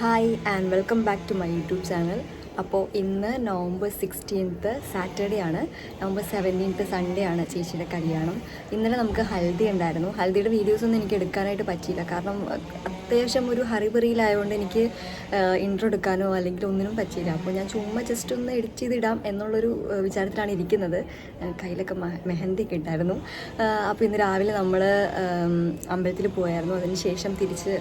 Hi and welcome back to my YouTube channel. അപ്പോൾ ഇന്ന് November 16th Saturday ആണ്, November 17th Sunday ആണ് ചേച്ചിയുടെ കല്യാണം. ഇന്നലെ നമുക്ക് ഹൽദി ഉണ്ടായിരുന്നു. ഹൽദിയുടെ വീഡിയോസൊന്നും എനിക്ക് എടുക്കാനായിട്ട് പറ്റിയില്ല, കാരണം അത്യാവശ്യം ഒരു ഹറിബറിയിലായതുകൊണ്ട് എനിക്ക് ഇൻട്രോ എടുക്കാനോ അല്ലെങ്കിൽ ഒന്നിനും പറ്റിയില്ല. അപ്പോൾ ഞാൻ ചുമ്മാ ജസ്റ്റ് ഒന്ന് എഡിറ്റ് ചെയ്തിടാം എന്നുള്ളൊരു വിചാരത്തിലാണ് ഇരിക്കുന്നത്. കയ്യിലൊക്കെ മെഹന്തിയൊക്കെ ഇട്ടായിരുന്നു. അപ്പോൾ ഇന്ന് രാവിലെ നമ്മൾ അമ്പലത്തിൽ പോയായിരുന്നു. അതിന് ശേഷം തിരിച്ച്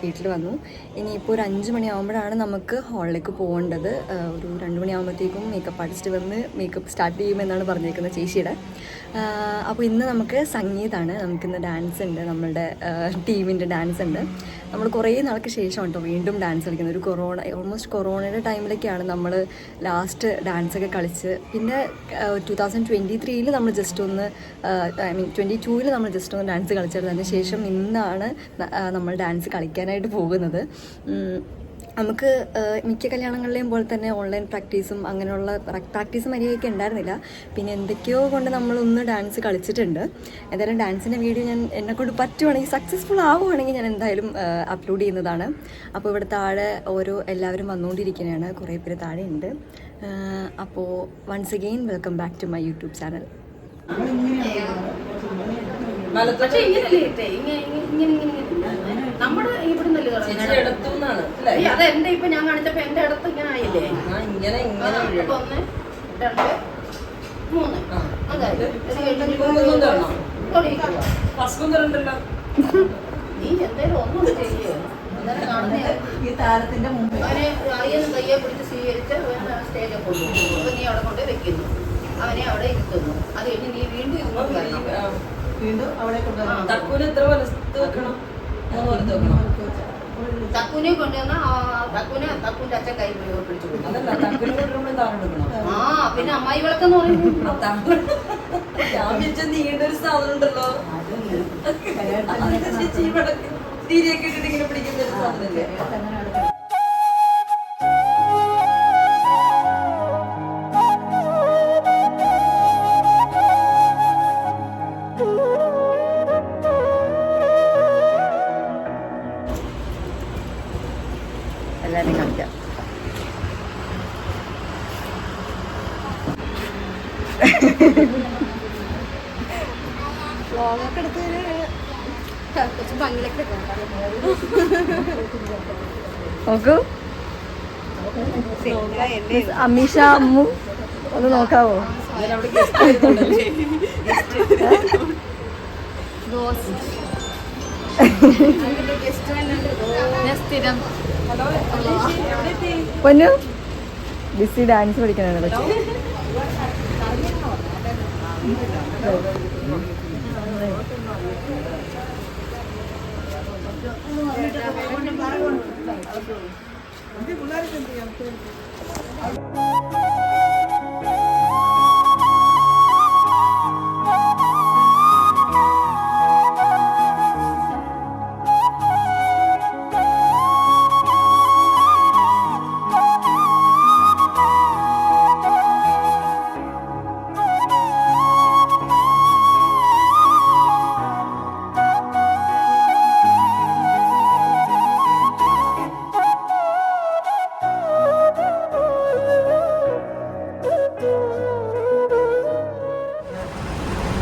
വീട്ടിൽ വന്നു. ഇനിയിപ്പോൾ ഒരു 5 മണിയാകുമ്പോഴാണ് നമുക്ക് ഹാളിലേക്ക് പോകേണ്ടത്. ഒരു 2 മണിയാകുമ്പോഴത്തേക്കും മേക്കപ്പ് ആർട്ടിസ്റ്റ് വന്ന് മേക്കപ്പ് സ്റ്റാർട്ട് ചെയ്യുമെന്നാണ് പറഞ്ഞേക്കുന്നത് ചേച്ചിയുടെ. അപ്പോൾ ഇന്ന് നമുക്ക് സംഗീതമാണ്, നമുക്കിന്ന് ഡാൻസ് ഉണ്ട്, നമ്മളുടെ ടീമിൻ്റെ ഡാൻസ് ഉണ്ട്. നമ്മൾ കുറേ നാൾക്ക് ശേഷം കേട്ടോ വീണ്ടും ഡാൻസ് കളിക്കുന്നത്. ഒരു ഓൾമോസ്റ്റ് കൊറോണയുടെ ടൈമിലൊക്കെയാണ് നമ്മൾ ലാസ്റ്റ് ഡാൻസൊക്കെ കളിച്ച്. പിന്നെ 2023 നമ്മൾ ജസ്റ്റ് ഒന്ന് 22 നമ്മൾ ജസ്റ്റ് ഒന്ന് ഡാൻസ് കളിച്ചിരുന്നു. അതിന് ശേഷം ഇന്നാണ് നമ്മൾ ഡാൻസ് കളിക്കാനായിട്ട് പോകുന്നത്. നമുക്ക് മിക്ക കല്യാണങ്ങളിലെയും പോലെ തന്നെ ഓൺലൈൻ പ്രാക്ടീസും അങ്ങനെയുള്ള പ്രാക്ടീസും മര്യാദയ്ക്ക് ഉണ്ടായിരുന്നില്ല. പിന്നെ എന്തൊക്കെയോ കൊണ്ട് നമ്മളൊന്ന് ഡാൻസ് കളിച്ചിട്ടുണ്ട്. എന്തായാലും ഡാൻസിൻ്റെ വീഡിയോ ഞാൻ എന്നെക്കൊണ്ട് പറ്റുവാണെങ്കിൽ സക്സസ്ഫുൾ ആവുകയാണെങ്കിൽ ഞാൻ എന്തായാലും അപ്ലോഡ് ചെയ്യുന്നതാണ്. അപ്പോൾ ഇവിടെ താഴെ എല്ലാവരും വന്നുകൊണ്ടിരിക്കുകയാണ്, കുറേ പേര് താഴെ ഉണ്ട്. അപ്പോൾ once again welcome back to my YouTube channel. നമ്മുടെ ഇവിടെ അതെന്റെ ഇപ്പൊ ഞാൻ കാണിച്ചപ്പോ എന്റെ അടുത്ത് ഇങ്ങനെ ആയില്ലേ, 1 2 3 നീ എന്തേലും ഒന്നും ചെയ്യേ. ഈ താരത്തിന്റെ മുമ്പ് അവനെ അറിയുന്ന കയ്യെ പിടിച്ച് സ്വീകരിച്ച് സ്റ്റേജിൽ കൊണ്ടുപോകും. അപ്പൊ നീ അവിടെ കൊണ്ട് വെക്കുന്നു, അവനെ അവിടെ ഇരുത്തുന്നു. അത് കഴിഞ്ഞ് നീ വീണ്ടും ഇങ്ങോട്ട് വരണം, വീണ്ടും അവിടെ കൊണ്ടുവരണം. തക്കുനെ കൊണ്ടുവന്ന തക്കുന്റെ അച്ഛൻ കൈ പിടിച്ചു. പിന്നെ അമ്മായി വിളക്കെന്ന് പറയുന്നത് നീണ്ടൊരു സാധനം ഉണ്ടല്ലോ, തിരിയൊക്കെ ഇട്ടിട്ട് ഇങ്ങനെ പിടിക്കുന്ന ഒരു സാധനല്ലേ. എല്ലാവരും കളിക്കാം. വ്ളോഗൊക്കെ എടുത്തതിന് കുറച്ച് ഭംഗിയിലൊക്കെ നോക്കൂ. അമീഷ അമ്മു ഒന്ന് നോക്കാവോ? പൊന്നു ബിസി ഡാൻസ് പഠിക്കാനാണ് പക്ഷേ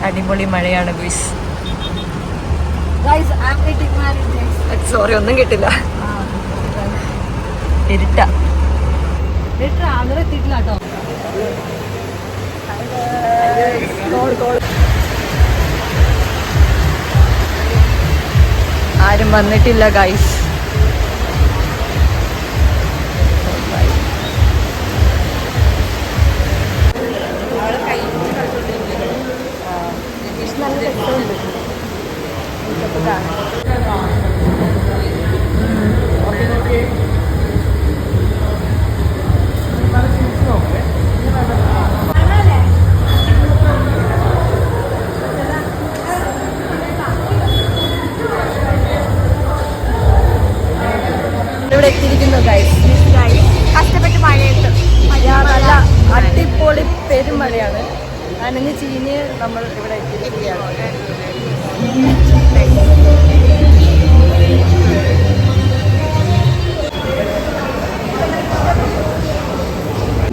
അടിപൊളി മഴയാണ് ഗൈസ്. സോറി ഒന്നും കിട്ടില്ല, ഇരുട്ട എത്തിയിട്ടില്ല കേട്ടോ. ആരും വന്നിട്ടില്ല ഗൈസ്. ഇവിടെ എത്തിയിരിക്കുന്നു ഗൈസ്. കഷ്ടപ്പെട്ട് മഴയത്ത് നല്ല അടിപൊളി പെരുമഴയാണ്. നനഞ്ഞ് ചീഞ്ഞ് നമ്മൾ ഇവിടെ എത്തിയിരിക്കുകയാണ്.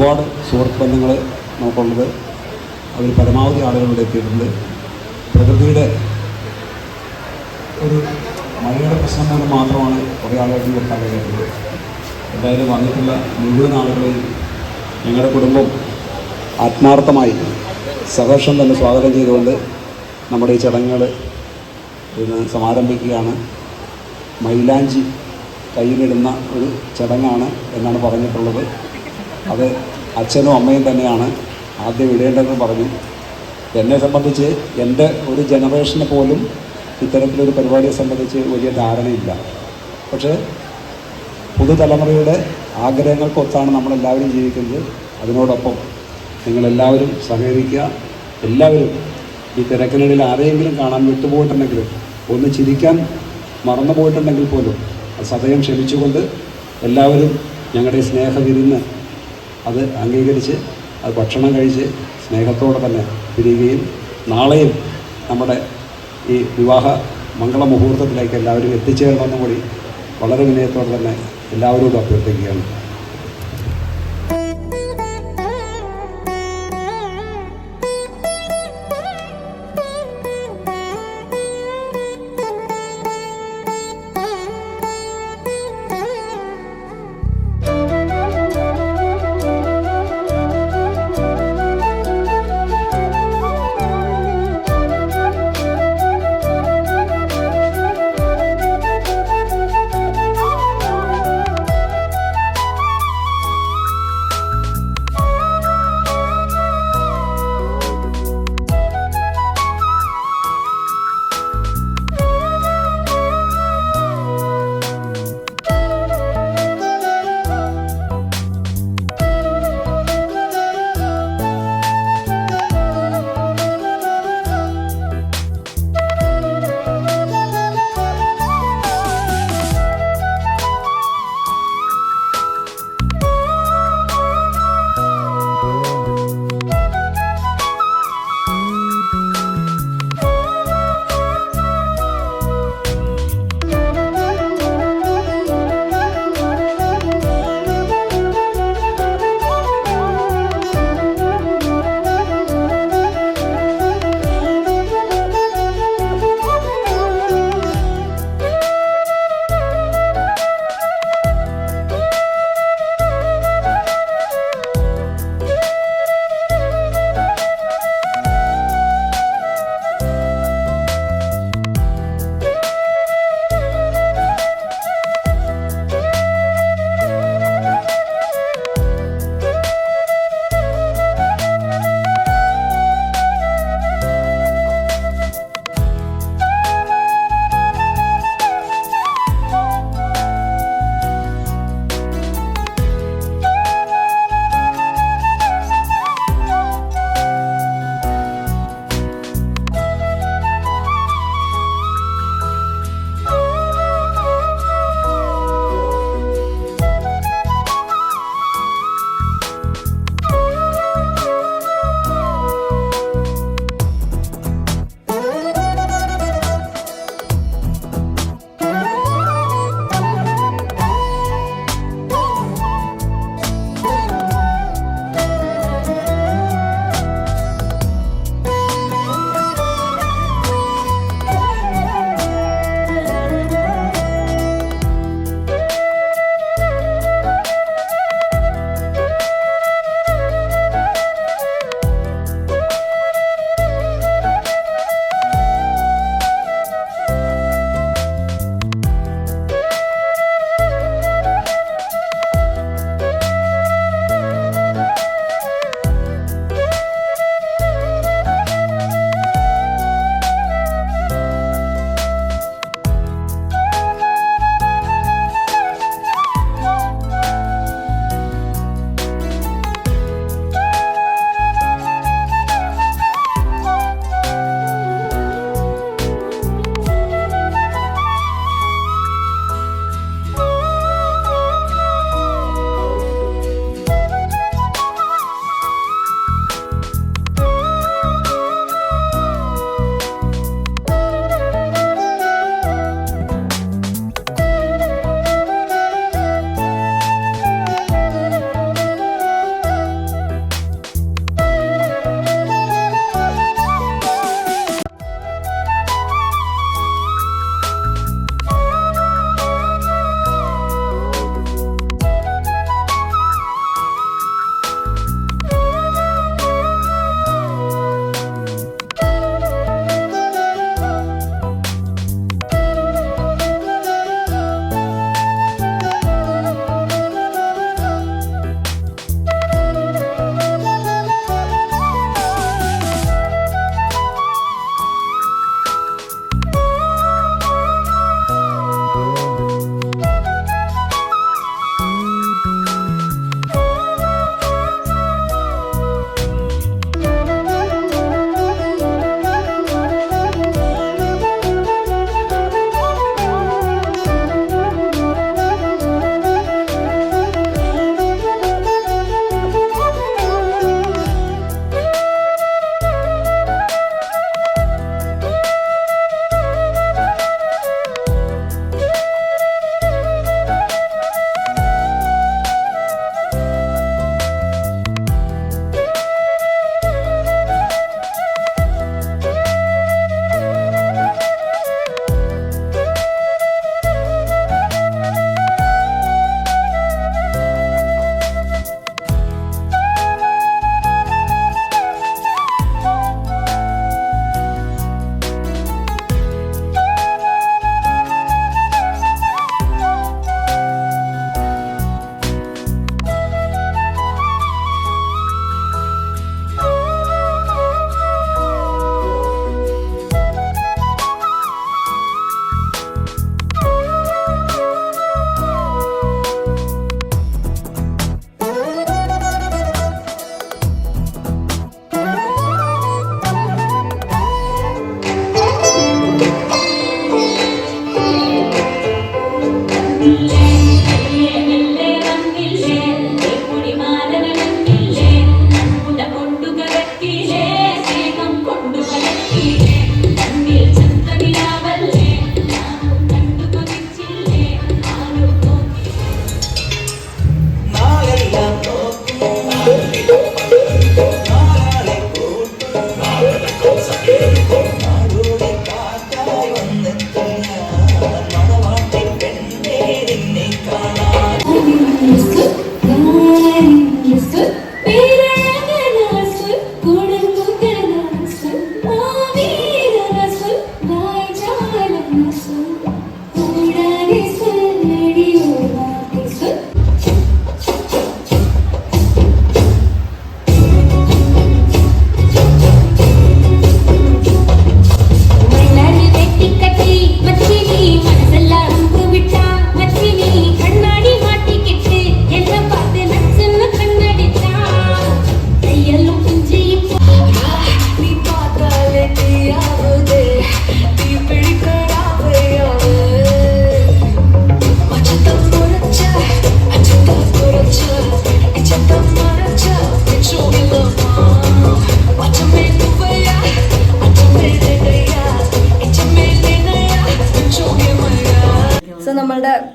ഒരുപാട് സുഹൃത്ത് ബന്ധങ്ങൾ നമുക്കുള്ളത്. അതിൽ പരമാവധി ആളുകൾ ഇവിടെ എത്തിയിട്ടുണ്ട്. പ്രകൃതിയുടെ ഒരു മഴയുടെ പ്രശ്നം മൂലം മാത്രമാണ് കുറേ ആളുകൾക്ക് എത്താൻ കഴിയുന്നത്. എന്തായാലും വന്നിട്ടുള്ള മുഴുവൻ ആളുകളെയും ഞങ്ങളുടെ കുടുംബം ആത്മാർത്ഥമായി സഹർഷം തന്നെ സ്വാഗതം ചെയ്തുകൊണ്ട് നമ്മുടെ ഈ ചടങ്ങുകൾ ഇന്ന് സമാരംഭിക്കുകയാണ്. മൈലാഞ്ചി കയ്യിലിടുന്ന ഒരു ചടങ്ങാണ് എന്നാണ് പറഞ്ഞിട്ടുള്ളത്. അത് അച്ഛനും അമ്മയും തന്നെയാണ് ആദ്യം ഇടേണ്ടതെന്ന് പറഞ്ഞു. എന്നെ സംബന്ധിച്ച് എൻ്റെ ഒരു ജനറേഷന് പോലും ഇത്തരത്തിലൊരു പരിപാടിയെ സംബന്ധിച്ച് വലിയ ധാരണയില്ല. പക്ഷേ പുതുതലമുറയുടെ ആഗ്രഹങ്ങൾക്കൊത്താണ് നമ്മളെല്ലാവരും ജീവിക്കുന്നത്. അതിനോടൊപ്പം നിങ്ങളെല്ലാവരും സഹകരിക്കുക. എല്ലാവരും ഈ തിരക്കിനിടയിൽ ആരെയെങ്കിലും കാണാൻ വിട്ടുപോയിട്ടുണ്ടെങ്കിലും ഒന്ന് ചിരിക്കാൻ മറന്നു പോയിട്ടുണ്ടെങ്കിൽ പോലും അത് സദയം ക്ഷമിച്ചുകൊണ്ട് എല്ലാവരും ഞങ്ങളുടെ സ്നേഹവിരുന്ന് അത് അംഗീകരിച്ച് അത് ഭക്ഷണം കഴിച്ച് സ്നേഹത്തോടെ തന്നെ പിരിയുകയും നാളെയും നമ്മുടെ ഈ വിവാഹ മംഗളമുഹൂർത്തത്തിലേക്ക് എല്ലാവരും എത്തിച്ചേരണമെന്നും കൂടി വളരെ വിനയത്തോടെ തന്നെ എല്ലാവരോടും അഭ്യർത്ഥിക്കുകയാണ്.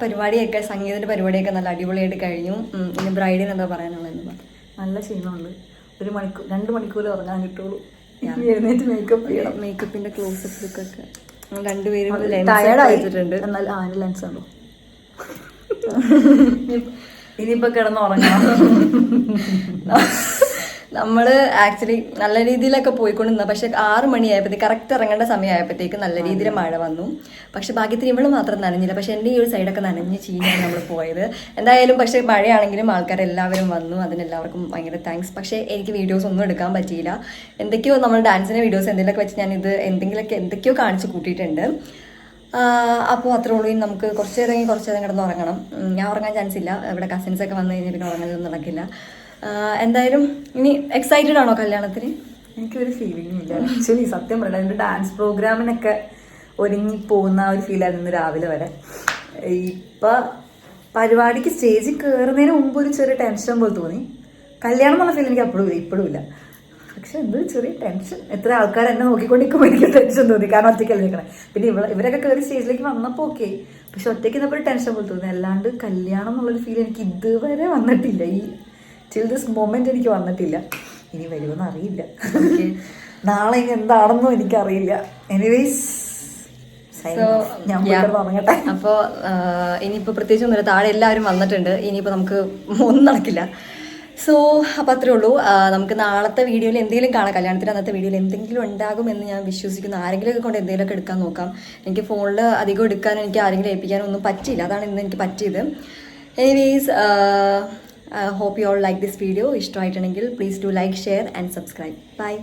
പരിപാടിയൊക്കെ സംഗീതത്തിൻ്റെ പരിപാടിയൊക്കെ നല്ല അടിപൊളിയായിട്ട് കഴിഞ്ഞു. ഇനി ബ്രൈഡിന് എന്താ പറയാനുള്ളതെന്ന് പറഞ്ഞു. നല്ല ക്ഷീണമുണ്ട്. 2 മണിക്കൂർ ഉറങ്ങാൻ കിട്ടുള്ളൂ. എഴുന്നേറ്റ് മേക്കപ്പ് ചെയ്യണം. മേക്കപ്പിൻ്റെ ക്ലോസപ്പ് ലുക്കൊക്കെ രണ്ടുപേരും ടയർഡായിട്ടുണ്ട്. എന്നാൽ ലെൻസ് ഉണ്ടോ ഇനിയിപ്പോൾ കിടന്ന് ഉറങ്ങണം. നമ്മൾ ആക്ച്വലി നല്ല രീതിയിലൊക്കെ പോയിക്കൊണ്ടിരുന്ന, പക്ഷെ 6 മണിയായപ്പോഴത്തേക്ക് കറക്റ്റ് ഇറങ്ങേണ്ട സമയമായപ്പോഴത്തേക്ക് നല്ല രീതിയിൽ മഴ വന്നു. പക്ഷെ ഭാഗ്യത്തിന് ഇവള് മാത്രം നനഞ്ഞില്ല. പക്ഷെ എൻ്റെ ഈ ഒരു സൈഡൊക്കെ നനഞ്ഞ് ചീഞ്ഞാണ് നമ്മൾ പോയത്. എന്തായാലും പക്ഷേ മഴയാണെങ്കിലും ആൾക്കാരെല്ലാവരും വന്നു. അതിനെല്ലാവർക്കും ഭയങ്കര താങ്ക്സ്. പക്ഷേ എനിക്ക് വീഡിയോസ് ഒന്നും എടുക്കാൻ പറ്റിയില്ല. എന്തൊക്കെയോ നമ്മൾ ഡാൻസിൻ്റെ വീഡിയോസ് എന്തെങ്കിലുമൊക്കെ വെച്ച് ഞാനിത് എന്തൊക്കെയോ കാണിച്ച് കൂട്ടിയിട്ടുണ്ട്. അപ്പോൾ അത്രേ ഉള്ളൂ. ഇനി നമുക്ക് കുറച്ച് നേരം കിടന്ന് ഉറങ്ങണം. ഞാൻ ഉറങ്ങാൻ ചാൻസ് ഇല്ല. ഇവിടെ കസിൻസൊക്കെ വന്നു കഴിഞ്ഞാൽ പിന്നെ ഉറങ്ങാനൊന്നും നടക്കില്ല. എന്തായാലും ഇനി എക്സൈറ്റഡ് ആണോ കല്യാണത്തിന്? എനിക്കൊരു ഫീലിംഗും ഇല്ല ആക്ച്വലി. സത്യം പറയാം, എൻ്റെ ഡാൻസ് പ്രോഗ്രാമിനൊക്കെ ഒരുങ്ങിപ്പോകുന്ന ഒരു ഫീലായിരുന്നു ഇന്ന് രാവിലെ വരെ. ഇപ്പം പരിപാടിക്ക് സ്റ്റേജിൽ കയറുന്നതിന് മുമ്പ് ഒരു ചെറിയ ടെൻഷൻ പോലെ തോന്നി. കല്യാണം എന്നുള്ള ഫീൽ എനിക്ക് ഇപ്പോഴും ഇല്ല. പക്ഷെ എന്തൊരു ചെറിയ ടെൻഷൻ. എത്ര ആൾക്കാർ എന്നെ നോക്കിക്കൊണ്ടിരിക്കുമ്പോൾ എനിക്ക് ടെൻഷൻ തോന്നി. കാരണം ഒറ്റയ്ക്കല്ല നിൽക്കണേ. പിന്നെ ഇവരൊക്കെ കയറി സ്റ്റേജിലേക്ക് വന്നപ്പോൾ ഓക്കെ, പക്ഷെ ഒറ്റയ്ക്ക് നിന്നപ്പോൾ ടെൻഷൻ പോലെ തോന്നി. അല്ലാണ്ട് കല്യാണം എന്നുള്ളൊരു ഫീൽ എനിക്ക് ഇതുവരെ വന്നിട്ടില്ല. ടിൽ ദിസ് മൊമെന്റ് എനിക്ക് വന്നിട്ടില്ല. ഇനി വരുമെന്ന് അറിയില്ല. നാളെ ഇനി എന്താണെന്നും എനിക്കറിയില്ല. എനിവേസ് അപ്പോൾ ഇനിയിപ്പോൾ പ്രത്യേകിച്ച് ഒന്നുമില്ല. താഴെ എല്ലാവരും വന്നിട്ടുണ്ട്. ഇനിയിപ്പോൾ നമുക്ക് ഒന്നും നടക്കില്ല. സോ അപ്പോൾ അത്രേ ഉള്ളൂ. നമുക്ക് നാളത്തെ വീഡിയോയിൽ എന്തെങ്കിലും കാണാം. കല്യാണത്തിന് അന്നത്തെ വീഡിയോയിൽ എന്തെങ്കിലും ഉണ്ടാകുമെന്ന് ഞാൻ വിശ്വസിക്കുന്നു. ആരെങ്കിലുമൊക്കെ കൊണ്ട് എന്തെങ്കിലുമൊക്കെ എടുക്കാൻ നോക്കാം. എനിക്ക് ഫോണിൽ അധികം എടുക്കാനും എനിക്ക് ആരെങ്കിലും ഏൽപ്പിക്കാനും ഒന്നും പറ്റിയില്ല. അതാണ് ഇന്ന് എനിക്ക് പറ്റിയത്. Anyways hope you all like this video. ഇഷ്ടമായിട്ടുണ്ടെങ്കിൽ please do like, share and subscribe. Bye.